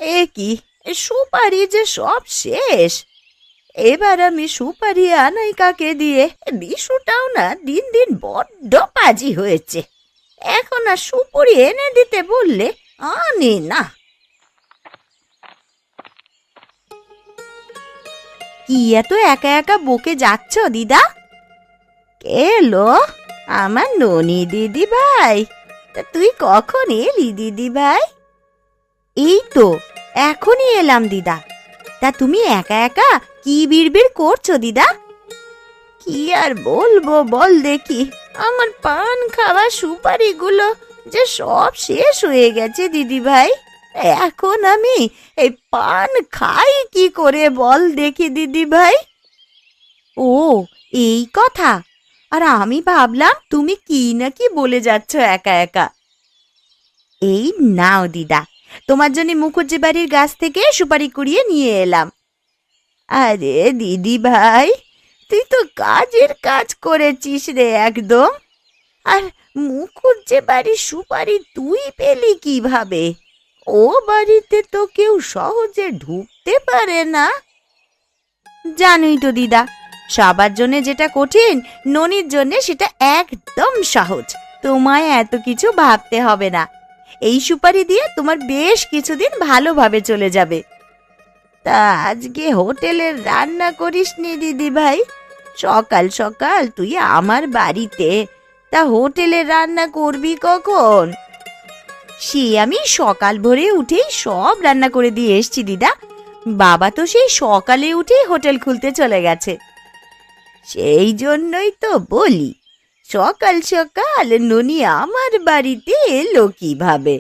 এ কি, সুপারি যে সব শেষ। এবার আমি সুপারি আনাই কাকে দিয়ে? বিশুটাও না দিন দিন বড্ড পাজি হয়েছে। এখন আর সুপুরি এনে দিতে বললে আনে না। কি এত একা একা বকে যাচ্ছ দিদা? কে এলো? আমার ননি দিদি ভাই। তা তুই কখন এলি দিদি ভাই? এই তো এখনই এলাম দিদা। তা তুমি একা একা কি বিড়বিড় করছো দিদা? কি আর বলবো বল দেখি, আমার পান খাওয়া সুপারিগুলো যে সব শেষ হয়ে গেছে দিদি ভাই। এখন আমি এই পান খাই কি করে বল দেখি দিদি ভাই? ও, এই কথা। আর আমি ভাবলাম তুমি কি না কি বলে যাচ্ছ একা একা। এই নাও দিদা, তোমার জন্য মুখুজ্জে বাড়ির গাছ থেকে সুপারি কুড়িয়ে নিয়ে এলাম। আরে দিদি ভাই, তুই তো কাজের কাজ করেছিস রে একদম। আর মুখুজ্জে বাড়ির সুপারি তুই পেলি কিভাবে? ও বাড়িতে তো কেউ সহজে ঢুকতে পারে না। জানোই তো দিদা, সবার জন্য যেটা কঠিন, ননির জন্য সেটা একদম সহজ। তোমায় এত কিছু ভাবতে হবে না। এই সুপারি দিয়ে তোমার বেশ কিছুদিন ভালোভাবে চলে যাবে। তা আজকে হোটেলের রান্না করিসনি দিদি ভাই? সকাল সকাল তুই আমার বাড়িতে, তা হোটেলের রান্না করবি কখন? সে আমি সকাল ভোরে উঠেই সব রান্না করে দিয়ে এসছি দিদা। বাবা তো সেই সকালে উঠেই হোটেল খুলতে চলে গেছে। সেই জন্যই তো বলি, সকাল সকাল ননি আমার বাড়িতে এলো কিভাবে?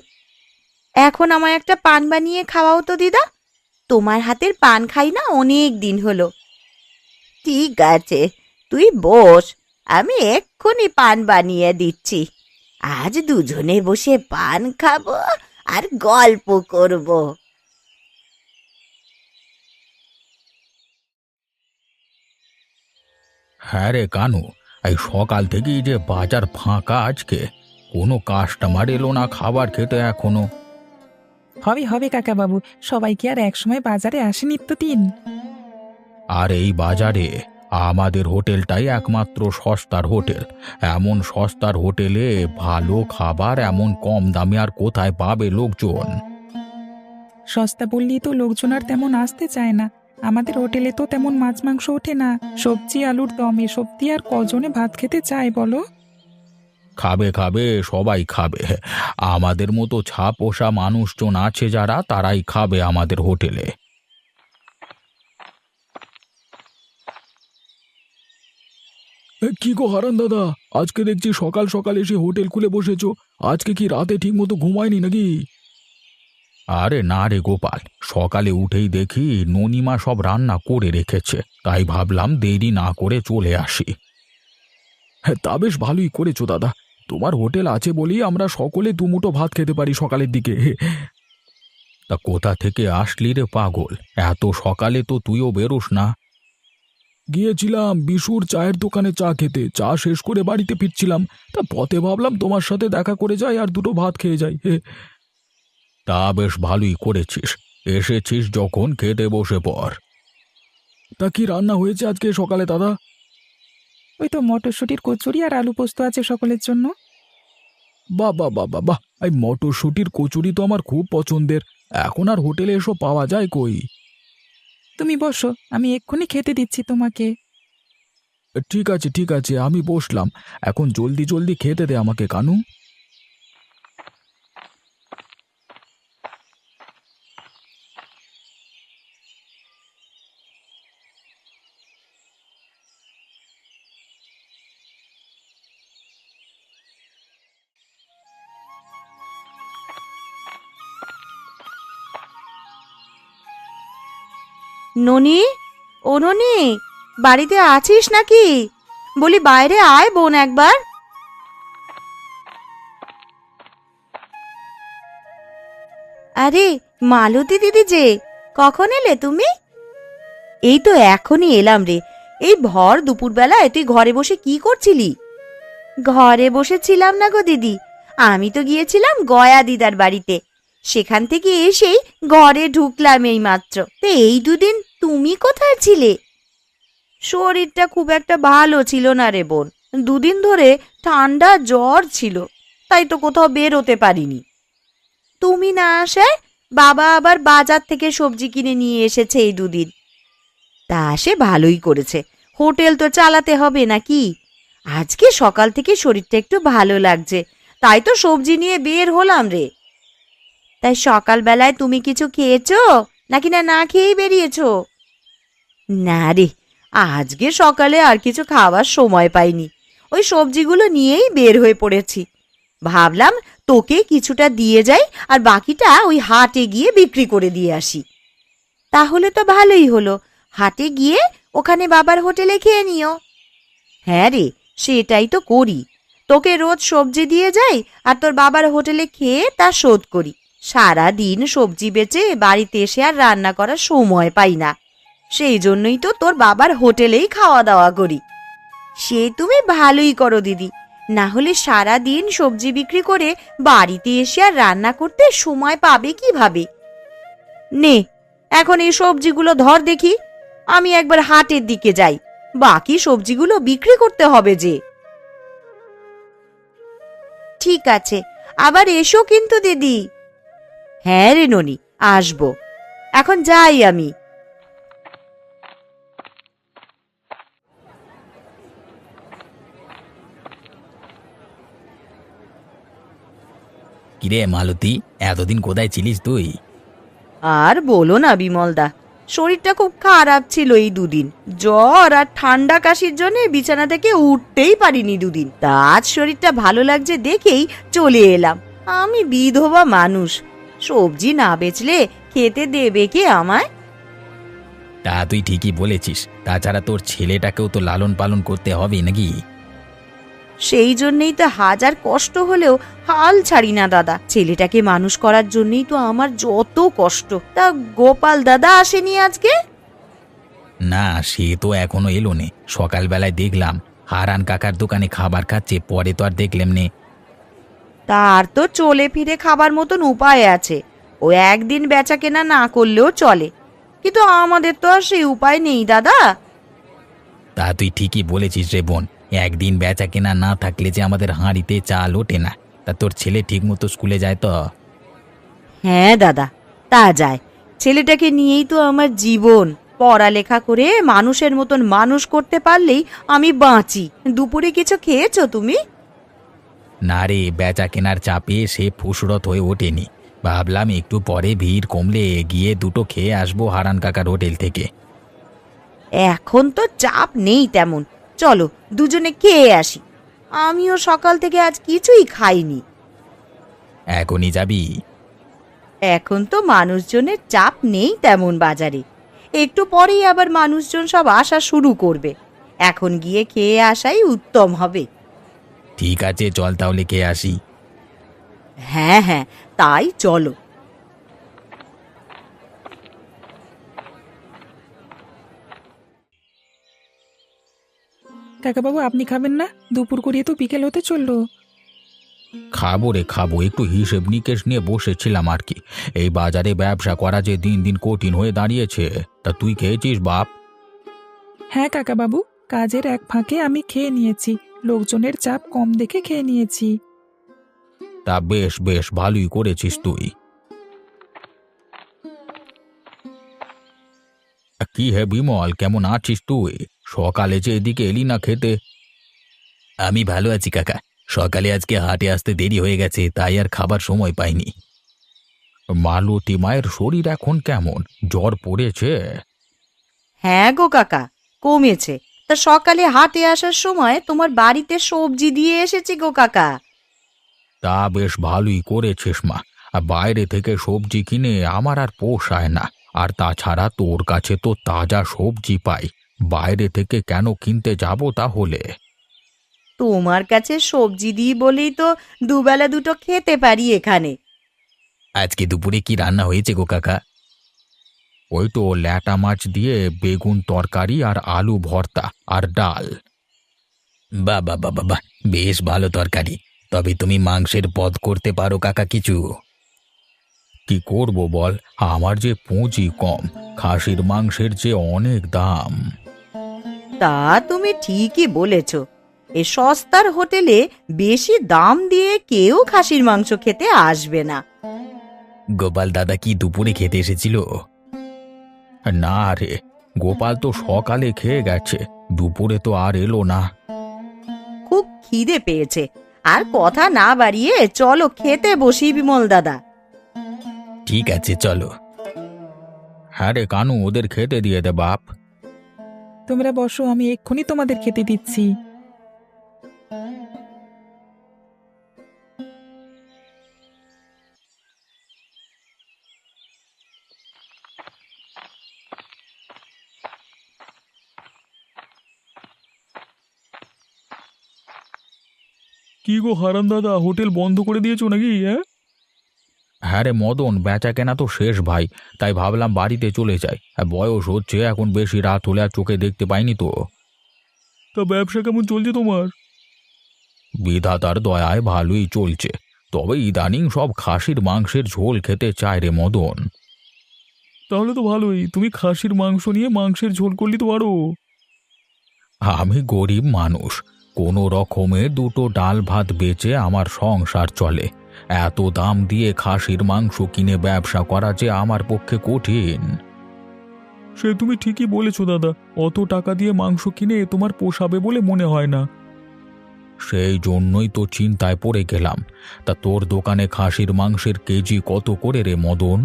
এখন আমায় একটা পান বানিয়ে খাওয়াও তো দিদা। তোমার হাতের পান খাই না অনেক দিন হলো। ঠিক আছে, তুই বস, আমি এক্ষুনি পান বানিয়ে দিচ্ছি। আজ দুজনে বসে পান খাবো আর গল্প করব। হ্যাঁ রে কানু, এই সকাল থেকেই যে বাজার ফাঁকা আজকে, কোনো কাস্টমার এলো না খাবার খেতে এখনো। হবে হবে কাকাবাবু, সবাই কি আর একসময় বাজারে আসে নিত্যদিন? আর এই বাজারে আমাদের হোটেলটাই একমাত্র সস্তার হোটেল। এমন সস্তার হোটেলে ভালো খাবার এমন কম দামে আর কোথায় পাবে লোকজন? সস্তা বললেই তো লোকজন আর তেমন আসতে চায় না। আমাদের হোটেলে তো তেমন মাছ মাংস ওঠে না, সবজি আলুর দম এসব দিয়ে আর কজনে ভাত খেতে চায় বলো? খাবে খাবে, সবাই খাবে। আমাদের মতো ছাপোষা মানুষজন আছে যারা, তারাই খাবে আমাদের হোটেলে। কি গো হারান দাদা, আজকে দেখছি সকাল সকাল এসে হোটেল খুলে বসেছো। আজকে কি রাতে ঠিক মতো ঘুমায়নি নাকি? আরে না রে গোপাল, সকালে উঠেই দেখি ননিমা সব রান্না করে রেখেছে, তাই ভাবলাম দেরি না করে চলে আসি। হ্যাঁ, তা বেশ ভালোই করেছো দাদা। তোমার হোটেল আছে বলেই আমরা সকলে দুমুঠো ভাত খেতে পারি সকালের দিকে। তা কোথা থেকে আসলি রে পাগল? এত সকালে তো তুইও বেরোস না। গিয়েছিলাম বিশুর চায়ের দোকানে চা খেতে, চা শেষ করে বাড়িতে ফিরছিলাম। তা পথে ভাবলাম তোমার সাথে দেখা করে যাই আর দুটো ভাত খেয়ে যাই। তা বেশ ভালোই করেছিস, এসেছিস যখন খেতে বসে পড়। তা কি রান্না হয়েছে আজকে সকালে দাদা? ওই তো মটরশুঁটির কচুরি আর আলু পোস্ত আছে সকলের জন্য। বাহ বাহ বাহ বাহ বাহ, এই মটরশুঁটির কচুরি তো আমার খুব পছন্দের। এখন আর হোটেলে এসব পাওয়া যায় কই? তুমি বসো, আমি এক্ষুনি খেতে দিচ্ছি তোমাকে। ঠিক আছে ঠিক আছে, আমি বসলাম। এখন জলদি জলদি খেতে দে আমাকে কানু। ননি, ও ননি, বাড়িতে আছিস নাকি? বলি বাইরে আয় বোন একবার। আরে মালতী দিদি যে, কখন এলে তুমি? এই তো এখনই এলাম রে। এই ভর দুপুরবেলায় তুই ঘরে বসে কি করছিলি? ঘরে বসেছিলাম না গো দিদি, আমি তো গিয়েছিলাম গয়া দিদার বাড়িতে। সেখান থেকে এসেই ঘরে ঢুকলাম এই মাত্র। তো এই দুদিন তুমি কোথায় ছিলে? শরীরটা খুব একটা ভালো ছিল না রে বোন, দুদিন ধরে ঠান্ডা জ্বর ছিল, তাই তো কোথাও বের হতে পারিনি। তুমি না আসায় বাবা আবার বাজার থেকে সবজি কিনে নিয়ে এসেছে এই দুদিন। তা সে ভালোই করেছে, হোটেল তো চালাতে হবে নাকি। আজকে সকাল থেকে শরীরটা একটু ভালো লাগছে, তাই তো সবজি নিয়ে বের হলাম রে। তাই সকালবেলায় তুমি কিছু খেয়েছো নাকি না খেয়েই বেরিয়েছো? না রে, আজকে সকালে আর কিছু খাওয়ার সময় পাইনি, ওই সবজিগুলো নিয়েই বের হয়ে পড়েছি। ভাবলাম তোকে কিছুটা দিয়ে যাই আর বাকিটা ওই হাটে গিয়ে বিক্রি করে দিয়ে আসি। তাহলে তো ভালোই হলো, হাটে গিয়ে ওখানে বাবার হোটেলে খেয়ে নিও। হ্যাঁ রে, সেটাই তো করি, তোকে রোজ সবজি দিয়ে যাই আর তোর বাবার হোটেলে খেয়ে তা শোধ করি। সারা দিন সবজি বেচে বাড়িতে এসে আর রান্না করার সময় পাই না, সেই জন্যই তো তোর বাবার হোটেলেই খাওয়া দাওয়া করি। সে তুমি ভালোই করো দিদি, না হলে সারা দিন সবজি বিক্রি করে বাড়িতে এসে আর রান্না করতে সময় পাবে কিভাবে? নে, এখন এই সবজিগুলো ধর দেখি, আমি একবার হাটের দিকে যাই, বাকি সবজিগুলো বিক্রি করতে হবে যে। ঠিক আছে, আবার এসো কিন্তু দিদি। হ্যাঁ রে ননি, আসবো, এখন যাই আমি। কিরে মালতী, এতদিন কোথায় ছিলিস তুই? আর বলো না বিমলদা, শরীরটা খুব খারাপ ছিল এই দুদিন, জ্বর আর ঠান্ডা কাশির জন্য বিছানা থেকে উঠতেই পারিনি দুদিন। তা আজ শরীরটা ভালো লাগছে দেখেই চলে এলাম। আমি বিধবা মানুষ, সবজি না বেচলে খেতে দেবে কে আমায়? তা তুই ঠিকই বলেছিস, তাছাড়া তোর ছেলেটাকেও তো লালন পালন করতে হবে নাকি? সেই জন্যই তো হাজার কষ্ট হলেও হাল ছাড়ি না দাদা, ছেলেটাকে মানুষ করার জন্যই তো আমার যত কষ্ট। তা গোপাল দাদা আসেনি আজকে? না, সে তো এখনো এলো নে। সকালবেলায় দেখলাম হারান কাকার দোকানে খাবার খাচ্ছে, পরে তো আর দেখলাম নে। তার তো চলে ফিরে খাবার মতন উপায় আছে, ও একদিন বেচা কেনা না করলেও চলে, কিন্তু আমাদের তো আর সেই উপায় নেই দাদা। তা তুই ঠিকই বলেছিস রে বোন, একদিন বেচা কেনা না থাকলে যে আমাদের হাঁড়িতে চাল ওঠে না। তা তোর ছেলে ঠিক মতো স্কুলে যায় তো? হ্যাঁ দাদা, তা যায়, ছেলেটাকে নিয়েই তো আমার জীবন। পড়ালেখা করে মানুষের মতন মানুষ করতে পারলেই আমি বাঁচি। দুপুরে কিছু খেয়েছো তুমি? না রে, বেচা কেনার চাপে সে ফুসরত হয়ে ওঠেনি। ভাবলাম একটু পরে ভিড় কমলে গিয়ে দুটো খেয়ে আসবো হারান কাকার হোটেল থেকে। এখন তো চাপ নেই তেমন, চলো দুজনে খেয়ে আসি। আমিও সকাল থেকে আজ কিছুই খাইনি। এখনই যাবি? এখন তো মানুষজনের চাপ নেই তেমন বাজারে, একটু পরেই আবার মানুষজন সব আসা শুরু করবে, এখন গিয়ে খেয়ে আসাই উত্তম হবে। ঠিক আছে, চল তাহলে খেয়ে আসি। হ্যাঁ হ্যাঁ, তাই চলো। কাকাবাবু, আপনি খাবেন না? দুপুর করিয়ে তো বিকেল হতে চললো। খাবো রে খাবো, একটু হিসেব নিকেশ নিয়ে বসেছিলাম আর কি। এই বাজারে ব্যবসা করা যে দিন দিন কঠিন হয়ে দাঁড়িয়েছে। তা তুই খেয়েছিস বাপ? হ্যাঁ কাকাবাবু, কাজের এক ফাঁকে আমি খেয়ে নিয়েছি, লোকজনের চাপ কম দেখে খেয়ে নিয়েছি। তা বেশ বেশ, ভালোই করেছিস তুই। কি হে বিমল, কেমন আছিস তুই? সকালে যে এদিকে এলি না খেতে। আমি ভালো আছি কাকা, সকালে আজকে হাটে আসতে দেরি হয়ে গেছে, তাই আর খাবার সময় পাইনি। মালতী মায়ের শরীর এখন কেমন? জ্বর পড়েছে? হ্যাঁ গো কাকা, কমেছে। তা সকালে হাটে আসার সময় তোমার বাড়িতে সবজি দিয়ে এসেছি গো কাকা। তা বেশ ভালোই করেছিস মা। আর বাইরে থেকে সবজি কিনে আমার আর পোষায় না। আর তাছাড়া তোর কাছে তো তাজা সবজি পাই, বাইরে থেকে কেন কিনতে যাব তাহলে? তোমার কাছে সবজি দিই বলেই তো দুবেলা দুটো খেতে পারি এখানে। আজকে দুপুরে কি রান্না হয়েছে গো কাকা? ওই তো ল্যাটা মাছ দিয়ে বেগুন তরকারি আর আলু ভর্তা আর ডাল। বাবা বাবা বাহ, বেশ ভালো তরকারি। তবে তুমি মাংসের পদ করতে পারো কাকা কিছু? কি করব বল, আমার যে পুঁজি কম, খাসির মাংসের যে অনেক দাম। তা তুমি ঠিকই বলেছ। এ সস্তার হোটেলে বেশি দাম দিয়ে কেউ খাসির মাংস খেতে আসবে না। গোপাল দাদা কি দুপুরে খেতে এসেছিল? না রে, গোপাল তো সকালে খেয়ে গেছে, দুপুরে তো আর এলো না। খুব খিদে পেয়েছে, আর কথা না বাড়িয়ে চলো খেতে বসি বিমল দাদা। ঠিক আছে চলো। হ্যাঁ রে কানু, ওদের খেতে দিয়ে দে বাপ। তোমরা বসো, আমি এক্ষুনি তোমাদের খেতে দিচ্ছি। কি গো হারান দাদা, হোটেল বন্ধ করে দিয়েছো নাকি? হ্যাঁ রে মদন, বেচা কেনা তো শেষ ভাই, তাই ভাবলাম বাড়িতে চলে যাই। বয়স হচ্ছে, এখন বেশি রাত হলে আর চোখে দেখতে পাইনি তো। তা ব্যবসা কেমন চলছে তোমার? বিধাতার দয়ায় ভালোই চলছে, তবে ইদানিং সব খাসির মাংসের ঝোল খেতে চায় রে মদন। তাহলে তো ভালোই, তুমি খাসির মাংস নিয়ে মাংসের ঝোল করলি তো আরো। আমি গরিব মানুষ, কোনো রকমে দুটো ডাল ভাত বেচে আমার সংসার চলে। এত দাম দিয়ে খাসির মাংস কিনে ব্যবসা করা যে আমার পক্ষে কঠিন। সে তুমি ঠিকই বলেছো দাদা, অত টাকা দিয়ে মাংস কিনে তোমার পোষাবে বলে মনে হয় না। সেই জন্যই তো চিন্তায় পড়ে গেলাম। তা তোর দোকানে খাসির মাংসের কেজি কত করে রে মদন?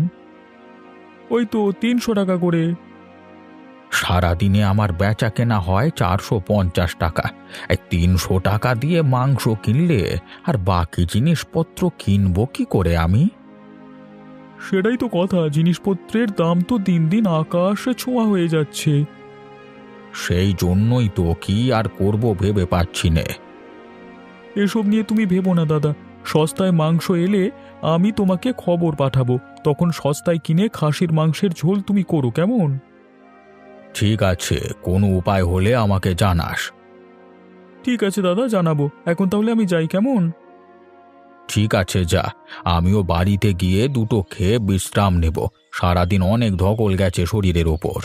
ওই তো 300 টাকা করে। সারাদিনে আমার বেচা কেনা হয় 450 টাকা। 300 টাকা দিয়ে মাংস কিনলে আর বাকি জিনিসপত্র কিনবো কি করে আমি? সেটাই তো কথা, জিনিসপত্রের দাম তো দিন দিন আকাশে ছোঁয়া হয়ে যাচ্ছে। সেই জন্যই তো কি আর করব ভেবে পাচ্ছি নে। এসব নিয়ে তুমি ভেবো না দাদা, সস্তায় মাংস এলে আমি তোমাকে খবর পাঠাবো, তখন সস্তায় কিনে খাসির মাংসের ঝোল তুমি করো, কেমন? ঠিক আছে, কোনো উপায় হলে আমাকে জানাস। ঠিক আছে দাদা, জানাবো। এখন তাহলে আমি যাই, কেমন? ঠিক আছে যা, আমিও বাড়িতে গিয়ে দুটো খেয়ে বিশ্রাম নেব। সারাদিন অনেক ধকল গেছে শরীরের ওপর।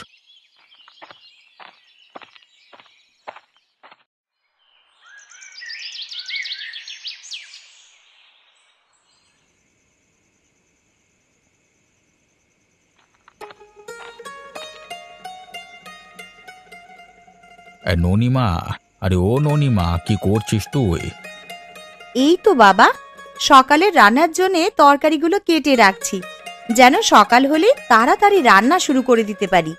ননিমা, আরে ও ননিমা, কি করছিস তুই? এই তো বাবা, সকালে রান্নার জন্যে তরকারিগুলো কেটে রাখছি, যেন সকাল হলে তাড়াতাড়ি রান্না শুরু করে দিতে পারি।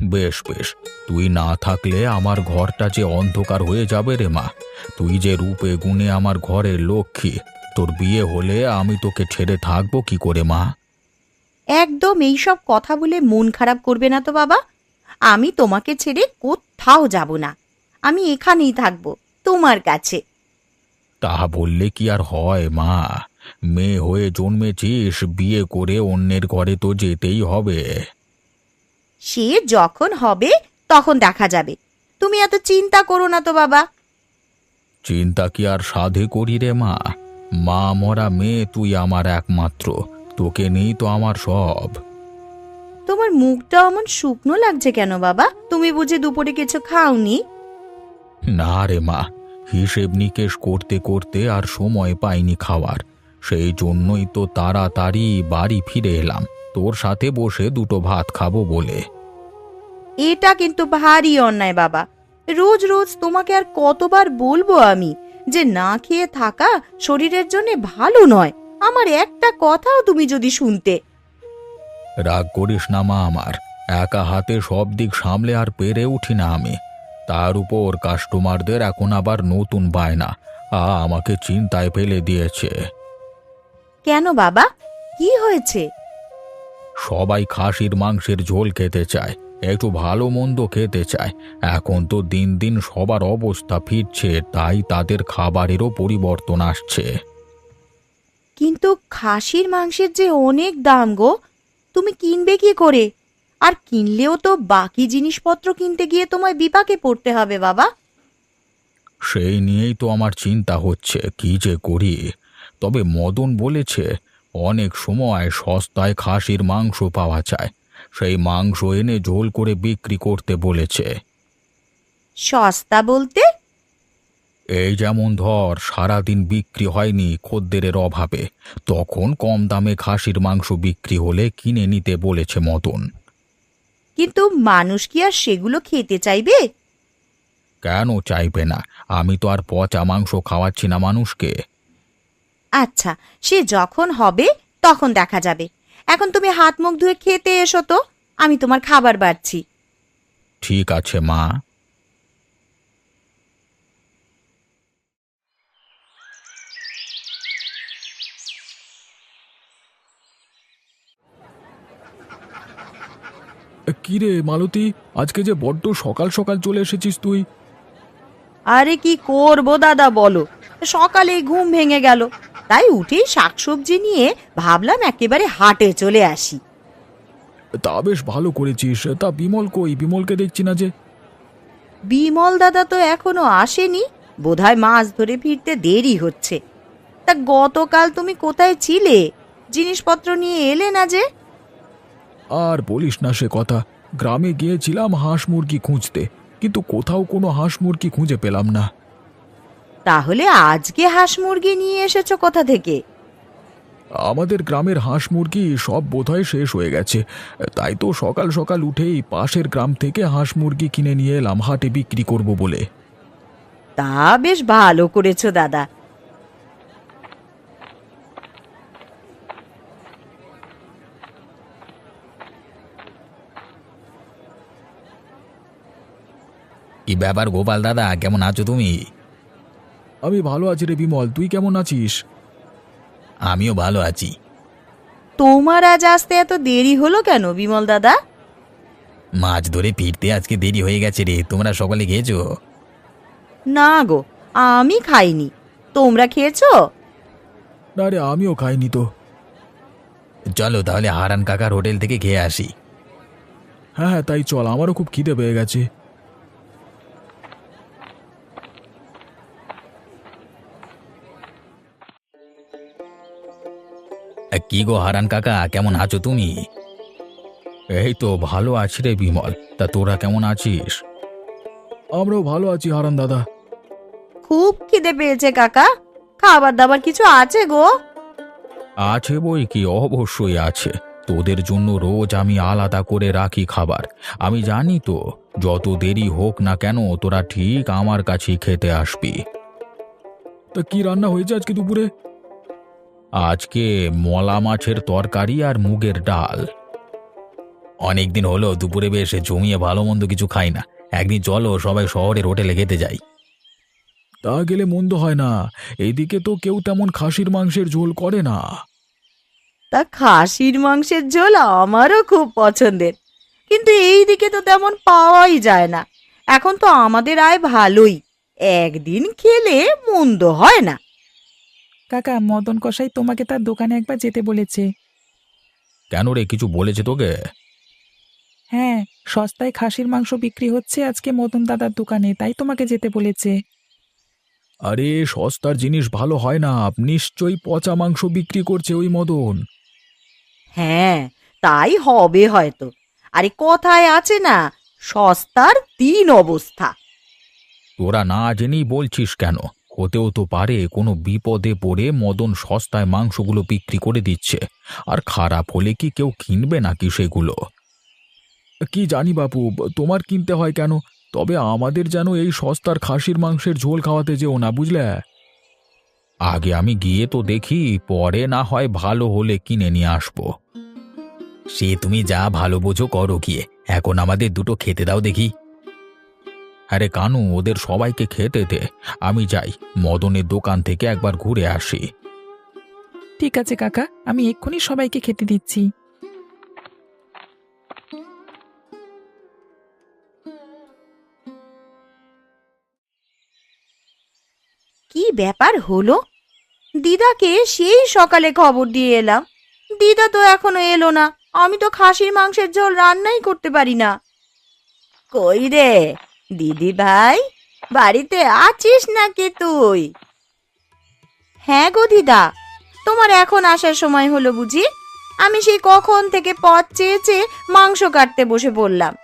বেশ বেশ, তুই না থাকলে আমার ঘরটা যে অন্ধকার হয়ে যাবে রে মা। তুই যে রূপে গুণে আমার ঘরের লক্ষ্মী, তোর বিয়ে হলে আমি তোকে ছেড়ে থাকবো কি করে মা? একদম এইসব কথা বলে মন খারাপ করবে না তো বাবা। আমি তোমাকে ছেড়ে কোথাও যাব না, আমি এখানেই থাকবো তোমার কাছে। তা বললে কি আর হয় মা? মেয়ে হয়ে জন্মেছিস, বিয়ে করে অন্যের ঘরে তো যেতেই হবে। সে যখন হবে তখন দেখা যাবে, তুমি এত চিন্তা করো না তো বাবা। চিন্তা কি আর সাধে করি রে মা? মা মরা মেয়ে তুই আমার একমাত্র, তোকে নেই তো আমার সব। তোমার মুখটা অমন শুকনো লাগছে কেন বাবা? তুমি বুঝি দুপুরে কিছু খাওনি? না রে মা, হিসেব নিকেশ করতে করতে আর সময় পাইনি খাওয়ার। সেই জন্যই তো তাড়াতাড়ি বাড়ি ফিরে এলাম, তোর সাথে বসে দুটো ভাত খাবো বলে। এটা কিন্তু ভারী অন্যায় বাবা। রোজ রোজ তোমাকে আর কতবার বলবো আমি যে না খেয়ে থাকা শরীরের জন্য ভালো নয়। আমার একটা কথাও তুমি যদি শুনতে। রাগ করিস না মা আমার, একা হাতে সব দিক সামলে আর পেরে উঠি না আমি। তার উপর কাস্টমারদের এখন আবার নতুন বায়না, আমাকে চিন্তায় ফেলে দিয়েছে। কেন বাবা, কি হয়েছে? সবাই খাসির মাংসের ঝোল খেতে চায়, একটু ভালো মন্দ খেতে চায়। এখন তো দিন দিন সবার অবস্থা ফিরছে, তাই তাদের খাবারেরও পরিবর্তন আসছে। কিন্তু খাসির মাংসের যে অনেক দাম গো, তুমি কিনবে কি করে? আর কিনলেও তো বাকি জিনিসপত্র কিনতে গিয়ে তোমায় বিপাকে পড়তে হবে বাবা। সেই নিয়েই তো আমার চিন্তা হচ্ছে, কি যে করি। তবে মদন বলেছে অনেক সময় সস্তায় খাসির মাংস পাওয়া যায়, সেই মাংস এনে ঝোল করে বিক্রি করতে বলেছে। সস্তা বলতে? এই যেমন ধর, সারাদিন বিক্রি হয়নি খদ্দেরের অভাবে, তখন কম দামে খাসির মাংস বিক্রি হলে কিনে নিতে বলেছে মদন। কিন্তু মানুষ কি আর সেগুলো খেতে চাইবে? কেন চাইবে না? আমি তো আর পচা মাংস খাওয়াচ্ছি না মানুষকে। আচ্ছা, সে যখন হবে তখন দেখা যাবে। এখন তুমি হাত মুখ ধুয়ে খেতে এসো তো, আমি তোমার খাবার বাড়ছি। ঠিক আছে মা। কিরে মালতী, আজকে যে বড্ড সকাল সকাল চলে এসেছিস তুই? আরে কি করবো দাদা বলো, সকালেই ঘুম ভেঙে গেল, তাই উঠেই শাকসবজি নিয়ে ভাবলাম একেবারে হাটে চলে আসি। তা বেশ ভালো করেছিস। তা বিমল কই? বিমলকে দেখছি না যে। বিমল দাদা তো এখনো আসেনি, বোধহয় মাছ ধরে ফিরতে দেরি হচ্ছে। তা গতকাল তুমি কোথায় ছিলে? জিনিসপত্র নিয়ে এলে না যে? আর বলিস না সে কথা, গ্রামে গিয়েছিলাম হাঁস মুরগি খুঁজতে, কিন্তু কোথাও কোনো হাঁস মুরগি খুঁজে পেলাম না। তাহলে আজকে হাঁস মুরগি নিয়ে এসেছো কোথা থেকে? আমাদের গ্রামের হাঁস মুরগি সব বোধহয় শেষ হয়ে গেছে, তাই তো সকাল সকাল উঠেই পাশের গ্রাম থেকে হাঁস মুরগি কিনে নিয়ে এলাম হাটে বিক্রি করব বলে। তা বেশ ভালো করেছো দাদা। কি ব্যাপার গোপাল দাদা, কেমন আছো তুমি? আমি ভালো আছি রে বিমল, তুই কেমন আছিস? আমিও ভালো আছি। তোমার আজ আসতে এত দেরি হলো কেন বিমল দাদা? মাছ ধরে ফিরতে আজকে দেরি হয়ে গেছে রে। তোমরা সকালে খেয়েছো? না গো, আমি খাইনি। তোমরা খেয়েছো? না রে, আমিও খাইনি তো। চলো তাহলে হারান কাকার হোটেল থেকে খেয়ে আসি। হ্যাঁ হ্যাঁ, তাই চল, আমারও খুব খিদে পেয়ে গেছে। কি গো হারান কাকা, কেমন আছো তুমি? এই তো ভালো আছি রে বিমল, তা তোরা কেমন আছিস? আমরাও ভালো আছি হারান দাদা। খুব খিদে পেয়েছে কাকা, খাবার দাবার কিছু আছে গো? আছে বই কি, অবশ্যই আছে। তোদের জন্য রোজ আমি আলাদা করে রাখি খাবার। আমি জানি তো, যত দেরি হোক না কেন তোরা ঠিক আমার কাছেই খেতে আসবি। তা কি রান্না হয়েছে আজকে দুপুরে? আজকে মলা মাছের তরকারি আর মুগের ডাল। অনেকদিন হলো দুপুরে বেশ জমিয়ে ভালো মন্দ কিছু খাই না। একদিন চলো সবাই শহরের হোটেলে খেতে যাই। তা গেলে মন্দ হয় না, এইদিকে তো কেউ তেমন খাসির মাংসের ঝোল করে না। তা খাসির মাংসের ঝোল আমারও খুব পছন্দের, কিন্তু এই দিকে তো তেমন পাওয়াই যায় না। এখন তো আমাদের আয় ভালোই, একদিন খেলে মন্দ হয় না। কাকা, মদন কসাই তোমাকে তার দোকানে একবার যেতে বলেছে। কেন রে, কিছু বলেছে তোকে? হ্যাঁ, সস্তায় খাসির মাংস বিক্রি হচ্ছে আজকে মদন দাদার দোকানে, তাই তোমাকে যেতে বলেছে। আরে সস্তার জিনিস ভালো হয় না, নিশ্চয়ই পচা মাংস বিক্রি করছে ওই মদন। হ্যাঁ, তাই হবে হয়তো। আরে কথায় আছে না, সস্তার তিন অবস্থা। তোরা না জেনেই বলছিস কেন? হতেও তো পারে কোনো বিপদে পড়ে মদন সস্তায় মাংসগুলো বিক্রি করে দিচ্ছে, আর খারাপ হলে কি কেউ কিনবে নাকি সেগুলো? কি জানি বাপু, তোমার কিনতে হয় কেন? তবে আমাদের যেন এই সস্তার খাসির মাংসের ঝোল খাওয়াতে যেও না, বুঝলে? আগে আমি গিয়ে তো দেখি, পরে না হয় ভালো হলে কিনে নিয়ে আসবো। সে তুমি যা ভালো বোঝো করো গিয়ে, এখন আমাদের দুটো খেতে দাও দেখি। আরে কানু, ওদের সবাইকে খেতে দে, আমি যাই মদনের দোকান থেকে একবার ঘুরে আসি। ঠিক আছে কাকা, আমি এক্ষুনি সবাইকে খেতে দিচ্ছি। কি ব্যাপার হলো? দিদাকে সেই সকালে খবর দিয়ে এলাম, দিদা তো এখনো এলো না। আমি তো খাসির মাংসের ঝোল রান্নাই করতে পারি না। কই রে দিদি ভাই, বাড়িতে আছিস নাকি তুই? হ্যাঁ গো দিদা, তোমার এখন আসার সময় হলো বুঝি? আমি সেই কখন থেকে পথ চেয়ে চেয়ে মাংস কাটতে বসে পড়লাম।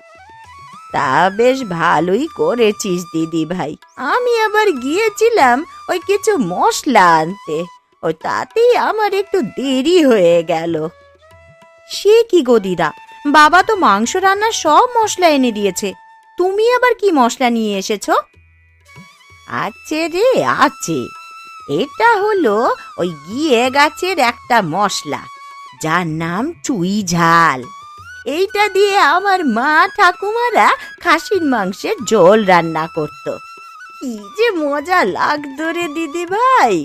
তা বেশ ভালোই করেছিস দিদি ভাই। আমি আবার গিয়েছিলাম ওই কিছু মশলা আনতে, ওই তাতেই আমার একটু দেরি হয়ে গেল। সে কি গো দিদা, বাবা তো মাংস রান্নার সব মশলা এনে দিয়েছে, তুমি আবার কি মশলা নিয়ে এসেছো? আছে রে আছে, এটা হলো ওই গিয়ে গাছের একটা মশলা, যার নাম চুই ঝাল। এইটা দিয়ে আমার মা ঠাকুমারা খাসির মাংসের ঝোল রান্না করত। কি যে মজা লাগতো রে দিদি ভাই।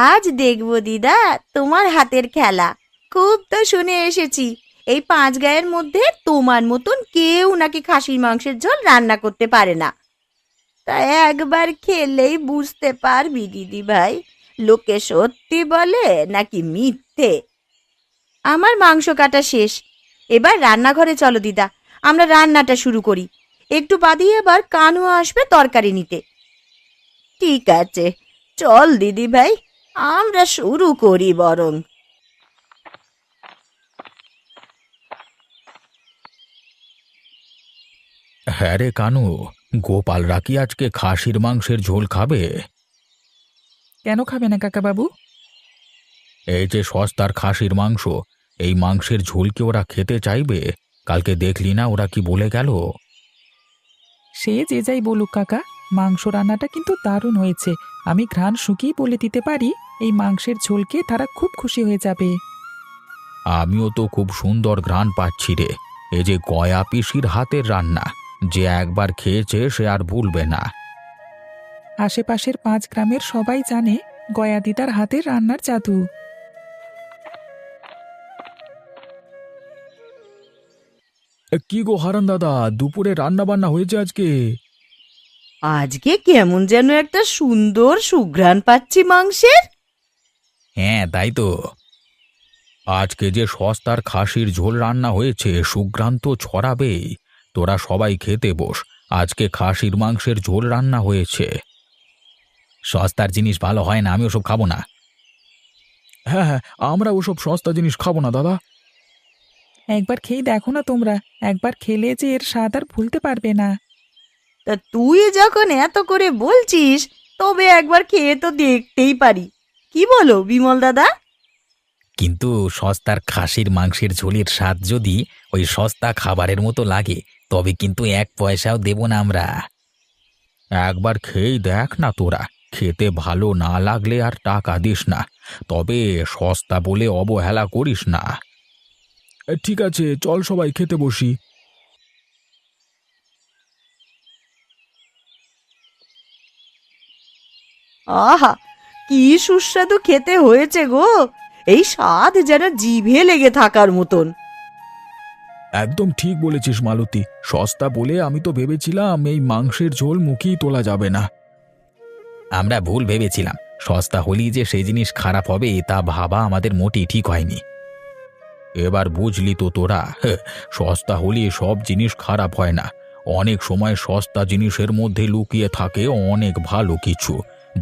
আজ দেখবো দিদা তোমার হাতের খেলা। খুব তো শুনে এসেছি এই 5 গায়ের মধ্যে তোমার মতন কেউ নাকি খাসির মাংসের ঝোল রান্না করতে পারে না। তা একবার খেলেই বুঝতে পারবি দিদি ভাই, লোকে সত্যি বলে নাকি মিথ্যে। আমার মাংস কাটা শেষ, এবার রান্নাঘরে চলো দিদা, আমরা রান্নাটা শুরু করি। একটু বাদেই এবার কানু আসবে তরকারি নিতে। ঠিক আছে, চল দিদি ভাই, আমরা শুরু করি বরং। হ্যাঁ রে কানু, গোপালরা কি আজকে খাসির মাংসের ঝোল খাবে? কেন খাবে না কাকাবাবু? এই যে সস্তার খাসির মাংস, এই মাংসের ঝোল কি ওরা খেতে চাইবে? কালকে দেখলি না ওরা কি বলে গেল? সে যে যাই বলুক কাকা, মাংস রান্নাটা কিন্তু দারুণ হয়েছে। আমি ঘ্রাণ শুকিয়ে বলে দিতে পারি, এই মাংসের ঝোলকে তারা খুব খুশি হয়ে যাবে। আমিও তো খুব সুন্দর ঘ্রাণ পাচ্ছি রে। এই যে গয়া পিসির হাতের রান্না, যে একবার খেয়েছে সে আর ভুলবে না। আশেপাশের 5 গ্রামের সবাই জানে গয়া দিদার হাতের রান্নার জাদু। কি গো হারান দাদা, দুপুরে রান্না বান্না হয়েছে আজকে? আজকে কেমন যেন একটা সুন্দর সুঘ্রাণ পাচ্ছি মাংসের। হ্যাঁ তাই তো, আজকে যে সস্তার খাসির ঝোল রান্না হয়েছে, সুঘ্রাণ তো ছড়াবেই। তোরা সবাই খেতে বস, আজকে খাসির মাংসের ঝোল রান্না হয়েছে। সস্তার জিনিস ভালো হয় না, আমি ওসব খাবো না। হ্যাঁ হ্যাঁ, আমরা ওসব সস্তা জিনিস খাবো না দাদা। একবার খেয়ে দেখো না তোমরা, একবার খেলে যে এর স্বাদ আর ভুলতে পারবে না। তা তুই যখন এত করে বলছিস, তবে একবার খেয়ে তো দেখতেই পারি। কি বলো বিমল দাদা? কিন্তু সস্তার খাসির মাংসের ঝোলের স্বাদ যদি ওই সস্তা খাবারের মতো লাগে, তবে কিন্তু 1 পয়সাও দেব না আমরা। একবার খেয়েই দেখ না তোরা, খেতে ভালো না লাগলে আর টাকা দিস না, তবে সস্তা বলে অবহেলা করিস না। ঠিক আছে, চল সবাই খেতে বসি। আহা, কি সুস্বাদু খেতে হয়েছে গো। এই স্বাদ যেন জিভে লেগে থাকার মতন। একদম ঠিক বলেছিস মালতী, সস্তা বলে আমি তো ভেবেছিলাম এই মাংসের ঝোল মুখেই তোলা যাবে না। আমরা ভুল ভেবেছিলাম, সস্তা হলেই যে সেই জিনিস খারাপ হবে তা ভাবা আমাদের মোটেই ঠিক হয়নি। এবার বুঝলি তো তোরা, সস্তা হলে সব জিনিস খারাপ হয় না। অনেক সময় সস্তা জিনিসের মধ্যে লুকিয়ে থাকে অনেক ভালো কিছু,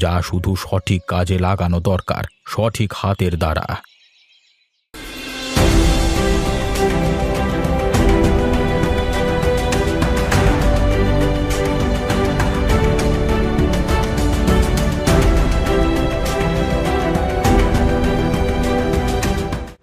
যা শুধু সঠিক কাজে লাগানো দরকার, সঠিক হাতের দ্বারা।